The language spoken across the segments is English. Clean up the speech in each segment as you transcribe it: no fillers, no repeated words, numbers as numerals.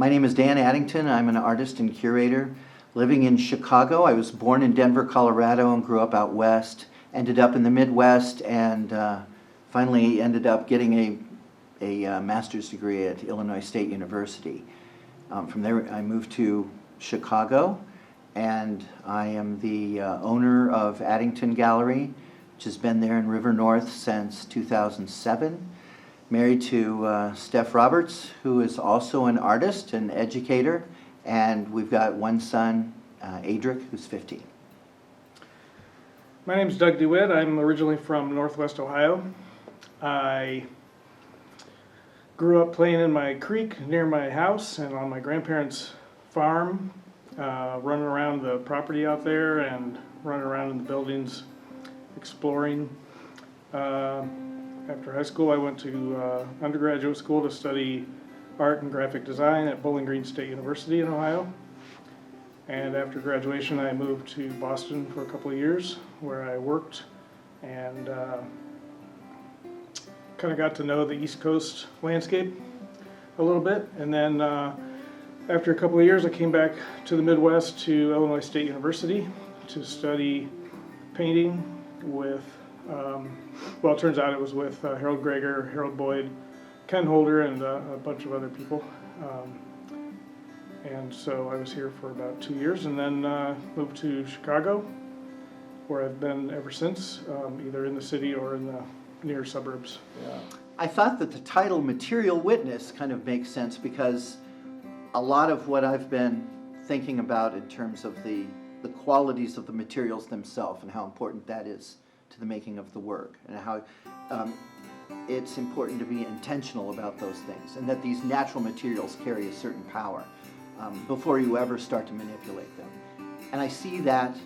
My name is Dan Addington. I'm an artist and curator living in Chicago. I was born in Denver, Colorado, and grew up out west. Ended up in the Midwest, and finally ended up getting a master's degree at Illinois State University. From there, I moved to Chicago, and I am the owner of Addington Gallery, which has been there in River North since 2007. Married to Steph Roberts, who is also an artist and educator, and we've got one son, Adric, who's 15. My name is Doug DeWitt. I'm originally from Northwest Ohio. I grew up playing in my creek near my house and on my grandparents' farm, running around the property out there and running around in the buildings, exploring. After high school, I went to undergraduate school to study art and graphic design at Bowling Green State University in Ohio. And after graduation, I moved to Boston for a couple of years, where I worked and kind of got to know the East Coast landscape a little bit. And then after a couple of years, I came back to the Midwest to Illinois State University to study painting with well, it turns out it was with Harold Greger, Harold Boyd, Ken Holder, and a bunch of other people. And so I was here for about 2 years, and then moved to Chicago, where I've been ever since, either in the city or in the near suburbs. Yeah. I thought that the title Material Witness kind of makes sense, because a lot of what I've been thinking about in terms of the qualities of the materials themselves and how important that is to the making of the work, and how it's important to be intentional about those things, and that these natural materials carry a certain power before you ever start to manipulate them. And I see that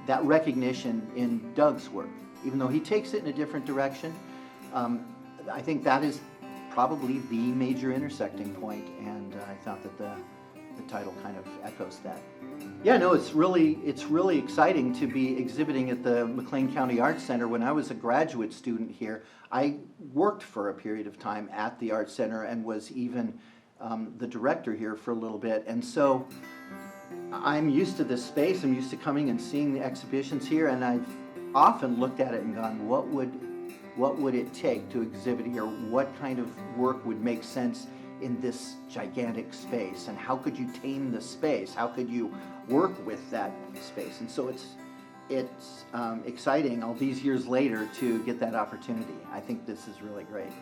that recognition in Doug's work, even though he takes it in a different direction. I think that is probably the major intersecting point, and I thought that the title kind of echoes that. Yeah, no, it's really exciting to be exhibiting at the McLean County Arts Center. When I was a graduate student here, I worked for a period of time at the Arts Center and was even the director here for a little bit. And so I'm used to this space. I'm used to coming and seeing the exhibitions here, and I've often looked at it and gone, what would it take to exhibit here? What kind of work would make sense in this gigantic space, and how could you tame the space? How could you work with that space? And so it's exciting all these years later to get that opportunity. I think this is really great.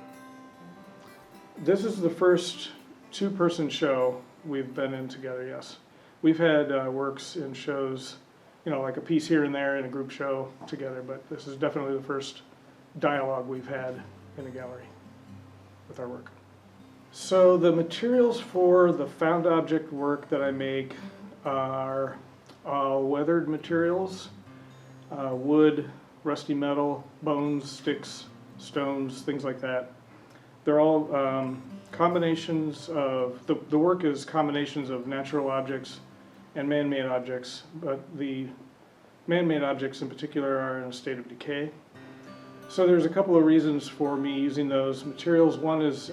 This is the first two-person show we've been in together, yes. We've had works in shows, like a piece here and there in a group show together, but this is definitely the first dialogue we've had in a gallery with our work. So the materials for the found object work that I make are weathered materials, wood, rusty metal, bones, sticks, stones, things like that. They're all combinations of, the work is combinations of natural objects and man-made objects, but the man-made objects in particular are in a state of decay. So there's a couple of reasons for me using those materials. One is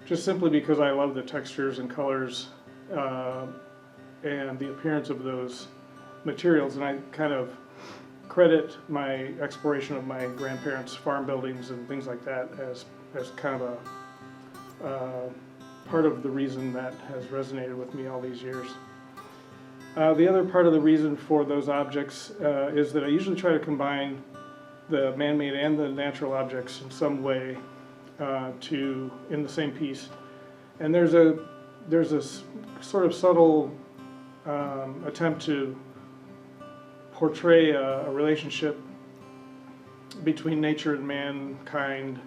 just simply because I love the textures and colors and the appearance of those materials, and I kind of credit my exploration of my grandparents' farm buildings and things like that as kind of a part of the reason that has resonated with me all these years. The other part of the reason for those objects is that I usually try to combine the man-made and the natural objects in some way in the same piece. And there's a sort of subtle attempt to portray a relationship between nature and mankind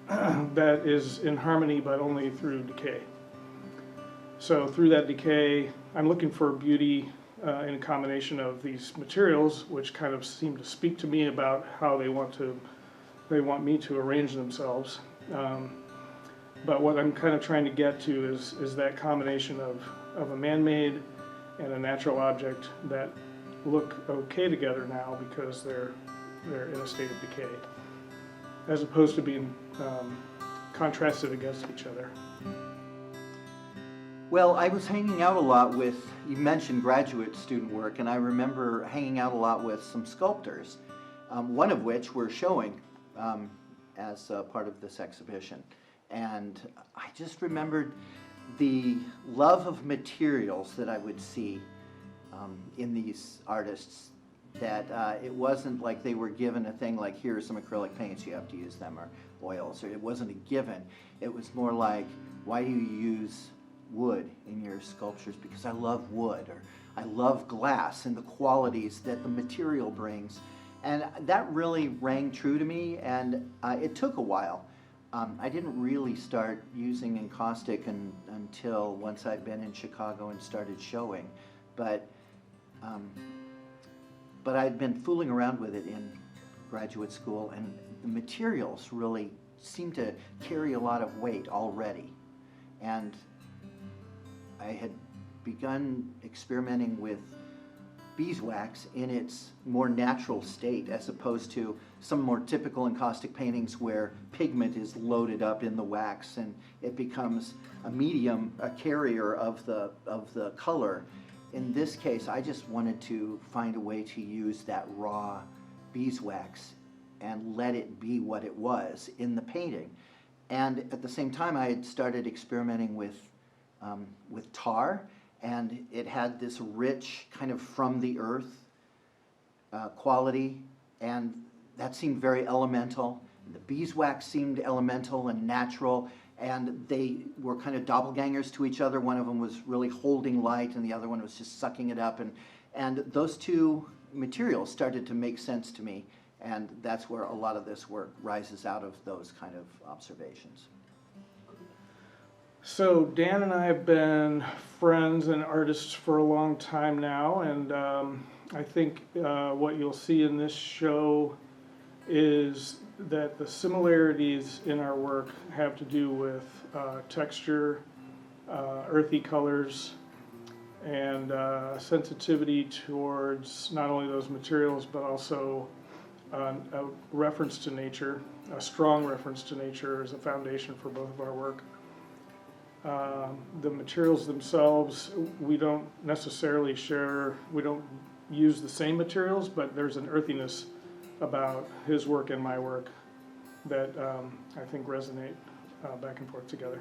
that is in harmony, but only through decay. So through that decay, I'm looking for beauty in a combination of these materials, which kind of seem to speak to me about how they want me to arrange themselves. But what I'm kind of trying to get to is that combination of a man-made and a natural object that look okay together now because they're in a state of decay, as opposed to being contrasted against each other. Well, I was hanging out a lot with, you mentioned graduate student work, and I remember hanging out a lot with some sculptors, one of which we're showing as part of this exhibition. And I just remembered the love of materials that I would see in these artists, that it wasn't like they were given a thing like, here are some acrylic paints, you have to use them, or oils, or it wasn't a given. It was more like, why do you use wood in your sculptures? Because I love wood, or I love glass and the qualities that the material brings. And that really rang true to me, and it took a while. I didn't really start using encaustic until once I'd been in Chicago and started showing, but I'd been fooling around with it in graduate school, and the materials really seemed to carry a lot of weight already. And I had begun experimenting with beeswax in its more natural state, as opposed to some more typical encaustic paintings where pigment is loaded up in the wax and it becomes a medium, a carrier of the color. In this case, I just wanted to find a way to use that raw beeswax and let it be what it was in the painting. And at the same time, I had started experimenting with tar, and it had this rich kind of from the earth quality, and that seemed very elemental. The beeswax seemed elemental and natural, and they were kind of doppelgangers to each other. One of them was really holding light, and the other one was just sucking it up, and those two materials started to make sense to me, and that's where a lot of this work rises out of, those kind of observations. So Dan and I have been friends and artists for a long time now, and I think what you'll see in this show is that the similarities in our work have to do with texture, earthy colors, and sensitivity towards not only those materials but also a reference to nature, a strong reference to nature as a foundation for both of our work. The materials themselves, we don't necessarily share, we don't use the same materials, but there's an earthiness about his work and my work that I think resonate back and forth together.